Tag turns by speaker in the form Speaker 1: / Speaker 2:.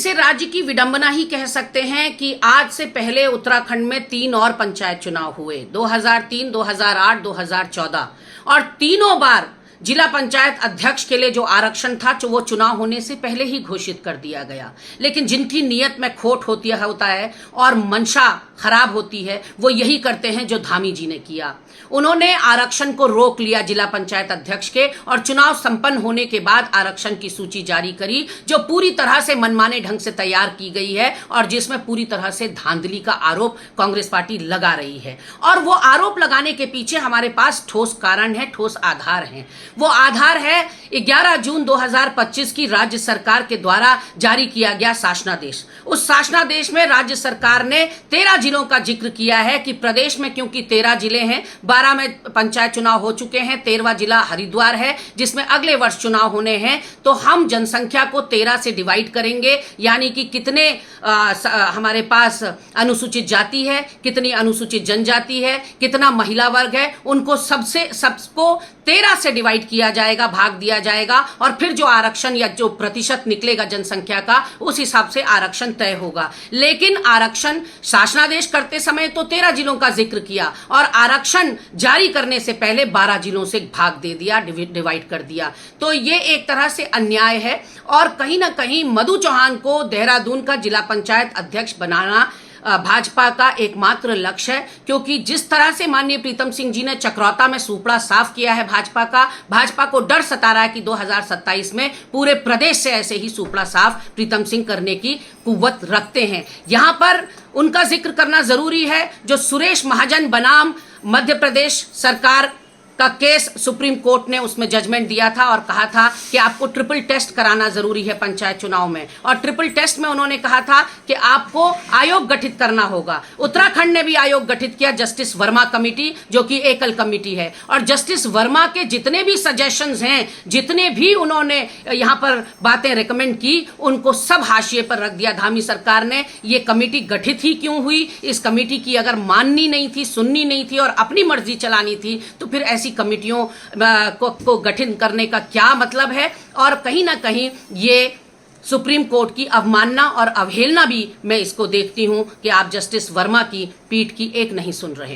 Speaker 1: इसे राज्य की विडंबना ही कह सकते हैं कि आज से पहले उत्तराखंड में 3 और पंचायत चुनाव हुए, 2003, 2008, 2014, और तीनों बार जिला पंचायत अध्यक्ष के लिए जो आरक्षण था वो चुनाव होने से पहले ही घोषित कर दिया गया। लेकिन जिनकी नीयत में खोट होता है और मंशा खराब होती है, वो यही करते हैं जो धामी जी ने किया। उन्होंने आरक्षण को रोक लिया जिला पंचायत अध्यक्ष के, और चुनाव संपन्न होने के बाद आरक्षण की सूची जारी करी, जो पूरी तरह से मनमाने ढंग से तैयार की गई है और जिसमें पूरी तरह से धांधली का आरोप कांग्रेस पार्टी लगा रही है। और वो आरोप लगाने के पीछे हमारे पास ठोस कारण है, ठोस आधार है। वो आधार है 11 जून 2025 की राज्य सरकार के द्वारा जारी किया गया शासनादेश। उस शासनादेश में राज्य सरकार ने 13 जिलों का जिक्र किया है कि प्रदेश में क्योंकि 13 जिले हैं, 12 में पंचायत चुनाव हो चुके हैं, 13वां जिला हरिद्वार है जिसमें अगले वर्ष चुनाव होने हैं, तो हम जनसंख्या को 13 से डिवाइड करेंगे। यानी कि कितने हमारे पास अनुसूचित जाति है, कितनी अनुसूचित जनजाति है, कितना महिला वर्ग है, उनको सबको 13 से डिवाइड किया जाएगा, भाग दिया जाएगा, और फिर जो आरक्षण या जो प्रतिशत निकलेगा जनसंख्या का, उस हिसाब से आरक्षण तय होगा। लेकिन आरक्षण शासनादेश करते समय तो 13 जिलों का जिक्र किया और आरक्षण जारी करने से पहले 12 जिलों से भाग दे दिया, डिवाइड कर दिया। तो ये एक तरह से अन्याय है और कहीं ना कहीं मधु चौहान को देहरादून का जिला पंचायत अध्यक्ष बनाना भाजपा का एकमात्र लक्ष्य है, क्योंकि जिस तरह से माननीय प्रीतम सिंह जी ने चक्रौता में सुपड़ा साफ किया है भाजपा को डर सता रहा है कि 2027 में पूरे प्रदेश से ऐसे ही सुपड़ा साफ प्रीतम सिंह करने की कुव्वत रखते हैं। यहां पर उनका जिक्र करना जरूरी है, जो सुरेश महाजन बनाम मध्य प्रदेश सरकार का केस सुप्रीम कोर्ट ने उसमें जजमेंट दिया था और कहा था कि आपको ट्रिपल टेस्ट कराना जरूरी है पंचायत चुनाव में, और ट्रिपल टेस्ट में उन्होंने कहा था कि आपको आयोग गठित करना होगा। उत्तराखंड ने भी आयोग गठित किया, जस्टिस वर्मा कमेटी, जो कि एकल कमेटी है, और जस्टिस वर्मा के जितने भी सजेशंस हैं, जितने भी उन्होंने यहां पर बातें रिकमेंड की, उनको सब हाशिए पर रख दिया धामी सरकार ने। ये कमेटी गठित ही क्यों हुई? इस कमेटी की अगर माननी नहीं थी, सुननी नहीं थी और अपनी मर्जी चलानी थी, तो फिर ऐसी कमेटियों को गठन करने का क्या मतलब है? और कहीं ना कहीं ये सुप्रीम कोर्ट की अवमानना और अवहेलना भी मैं इसको देखती हूं कि आप जस्टिस वर्मा की पीठ की एक नहीं सुन रहे।